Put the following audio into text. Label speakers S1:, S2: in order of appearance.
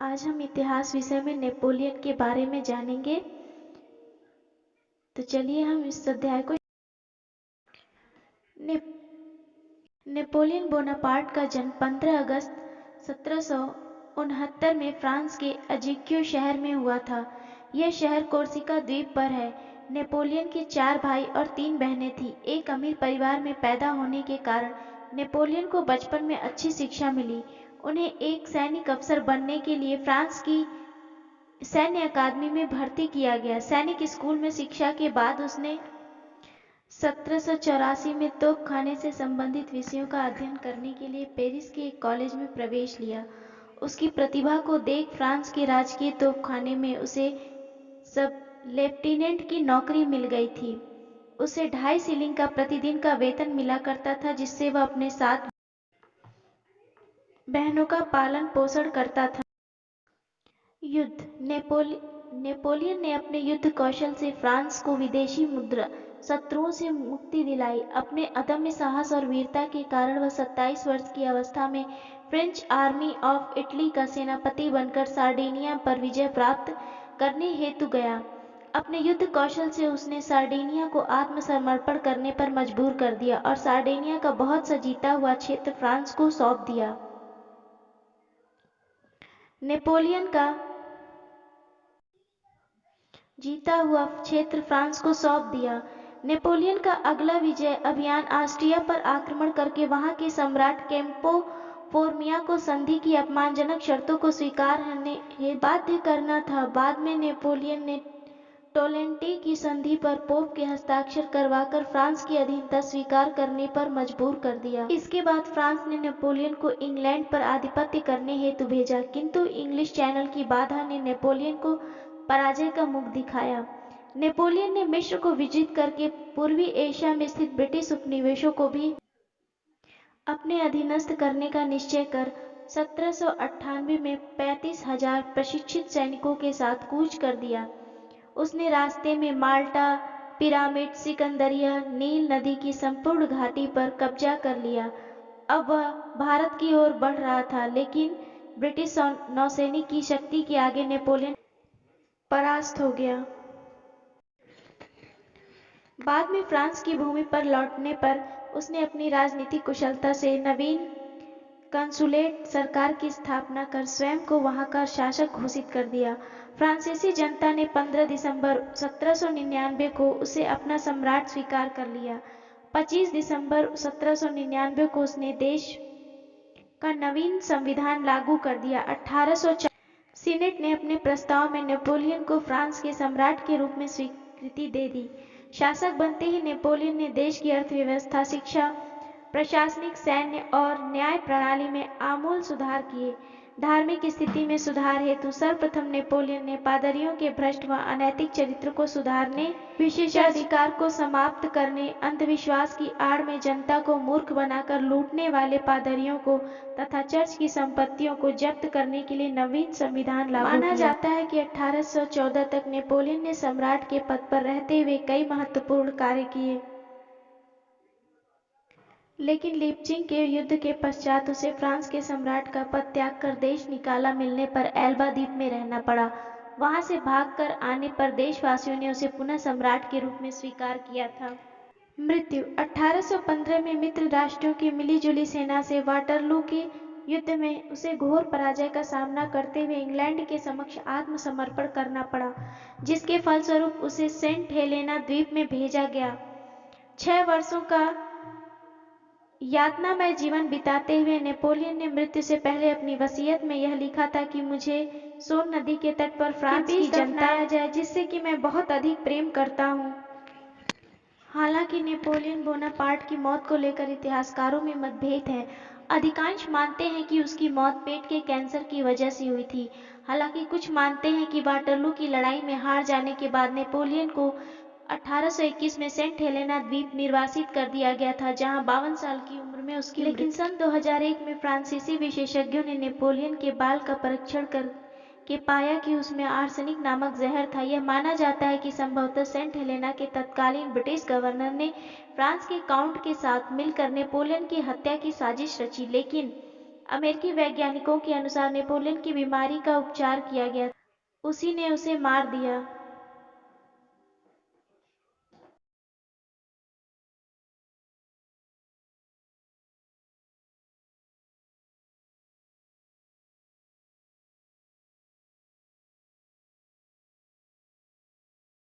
S1: आज हम इतिहास विषय में नेपोलियन के बारे में जानेंगे। तो चलिए हम इस अध्याय को ने, नेपोलियन बोनापार्ट का जन्म 15 अगस्त 1769 में फ्रांस के अजिक्यो शहर में हुआ था। यह शहर कोर्सिका द्वीप पर है। नेपोलियन के 4 भाई और 3 बहनें थीं। एक अमीर परिवार में पैदा होने के कारण नेपोलियन को बचपन में अच्छी शिक्षा मिली। उन्हें एक सैनिक अफसर बनने के लिए फ्रांस की सैन्य अकादमी में भर्ती किया गया। सैनिक स्कूल में शिक्षा के बाद उसने 1784 में तोपखाने से संबंधित विषयों का अध्ययन करने के लिए पेरिस के एक कॉलेज में प्रवेश लिया। उसकी प्रतिभा को देख फ्रांस के राजकीय तोपखाने में उसे सब लेफ्टिनेंट की नौकरी मिल गई थी। उसे 2.5 शिलिंग का प्रतिदिन का वेतन मिला करता था, जिससे वह अपने 7 बहनों का पालन पोषण करता था। युद्ध। नेपोलियन ने अपने युद्ध कौशल से फ्रांस को विदेशी मुद्रा शत्रुओं से मुक्ति दिलाई। अपने अदम्य साहस और वीरता के कारण वह 27 वर्ष की अवस्था में फ्रेंच आर्मी ऑफ इटली का सेनापति बनकर सार्डिनिया पर विजय प्राप्त करने हेतु गया। अपने युद्ध कौशल से उसने सार्डिनिया को आत्मसमर्पण करने पर मजबूर कर दिया और सार्डिनिया का बहुत सा जीता हुआ क्षेत्र फ्रांस को सौंप दिया। नेपोलियन का जीता हुआ क्षेत्र फ्रांस को सौंप दिया। नेपोलियन का अगला विजय अभियान ऑस्ट्रिया पर आक्रमण करके वहां के सम्राट कैम्पो फोर्मिया को संधि की अपमानजनक शर्तों को स्वीकार करने हेतु बाध्य करना था। बाद में नेपोलियन ने टोलेंटी की संधि पर पोप के हस्ताक्षर करवाकर फ्रांस की अधीनता स्वीकार करने पर मजबूर कर दिया। इसके बाद फ्रांस ने नेपोलियन को इंग्लैंड पर आधिपत्य करने हेतु भेजा, किंतु इंग्लिश चैनल की बाधा ने नेपोलियन को पराजय का मुख दिखाया। नेपोलियन ने मिस्र को विजित करके पूर्वी एशिया में स्थित ब्रिटिश उपनिवेशों को भी अपने अधीनस्थ करने का निश्चय कर 1798 में 35,000 प्रशिक्षित सैनिकों के साथ कूच कर दिया। उसने रास्ते में माल्टा, पिरामिड, सिकंदरिया, नील नदी की संपूर्ण घाटी पर कब्जा कर लिया। अब वह भारत की ओर बढ़ रहा था, लेकिन ब्रिटिश नौसैनिक की शक्ति के आगे नेपोलियन परास्त हो गया। बाद में फ्रांस की भूमि पर लौटने पर उसने अपनी राजनीतिक कुशलता से नवीन कंसुलेट सरकार की स्थापना कर स्वयं को वहां का शासक घोषित कर दिया। फ्रांसीसी जनता ने 15 दिसंबर 1799 को उसे अपना सम्राट स्वीकार कर लिया। 25 दिसंबर 1799 को उसने देश का नवीन संविधान लागू कर दिया। 1804 सीनेट ने अपने प्रस्ताव में नेपोलियन को फ्रांस के सम्राट के रूप में स्वीकृति दे दी। शासक बनते ही नेपोलियन ने देश की अर्थव्यवस्था, शिक्षा, प्रशासनिक, सैन्य और न्याय प्रणाली में आमूल सुधार किए। धार्मिक स्थिति में सुधार हेतु सर्वप्रथम नेपोलियन ने पादरियों के भ्रष्ट व अनैतिक चरित्र को सुधारने, विशेषाधिकार को समाप्त करने, अंधविश्वास की आड़ में जनता को मूर्ख बनाकर लूटने वाले पादरियों को तथा चर्च की संपत्तियों को जब्त करने के लिए नवीन संविधान लागू किया। माना जाता है कि 1814 तक नेपोलियन ने सम्राट के पद पर रहते हुए कई महत्वपूर्ण कार्य किए, लेकिन लीपचिंग के युद्ध के पश्चात उसे फ्रांस के सम्राट का पद त्याग कर देश निकाला मिलने पर एल्बा द्वीप में रहना पड़ा। वहां से भागकर आने पर देशवासियों ने उसे पुनः सम्राट के रूप में स्वीकार किया था। मृत्यु। 1815 में मित्र राष्ट्रों की मिलीजुली सेना से वाटरलू के युद्ध में उसे घोर पराजय का सामना करते हुए इंग्लैंड के समक्ष आत्मसमर्पण करना पड़ा, जिसके फलस्वरूप उसे सेंट हेलेना द्वीप में भेजा गया। 6 वर्षों का यातनामय जीवन बिताते हुए नेपोलियन ने मृत्यु से पहले अपनी वसीयत में यह लिखा था कि मुझे सोन नदी के तट पर फ्रांस की जनता जाए, जिससे कि मैं बहुत अधिक प्रेम करता हूँ। हालांकि नेपोलियन बोनापार्ट की मौत को लेकर इतिहासकारों में मतभेद है। अधिकांश मानते हैं कि उसकी मौत पेट के कैंसर की वजह से हुई थी। हालांकि कुछ मानते हैं कि वाटरलू की लड़ाई में हार जाने के बाद नेपोलियन को 1821 में सेंट हेलेना द्वीप निर्वासित कर दिया गया था, जहां 52 साल की उम्र में उसकी लेकिन सन 2001 में फ्रांसीसी विशेषज्ञों ने नेपोलियन के बाल का परीक्षण करके पाया कि उसमें आर्सेनिक नामक जहर था। यह माना जाता है कि संभवतः सेंट हेलेना के तत्कालीन ब्रिटिश गवर्नर ने फ्रांस के काउंट के साथ मिलकर नेपोलियन की हत्या की साजिश रची, लेकिन अमेरिकी वैज्ञानिकों के अनुसार नेपोलियन की बीमारी का उपचार किया गया, उसी ने उसे मार दिया।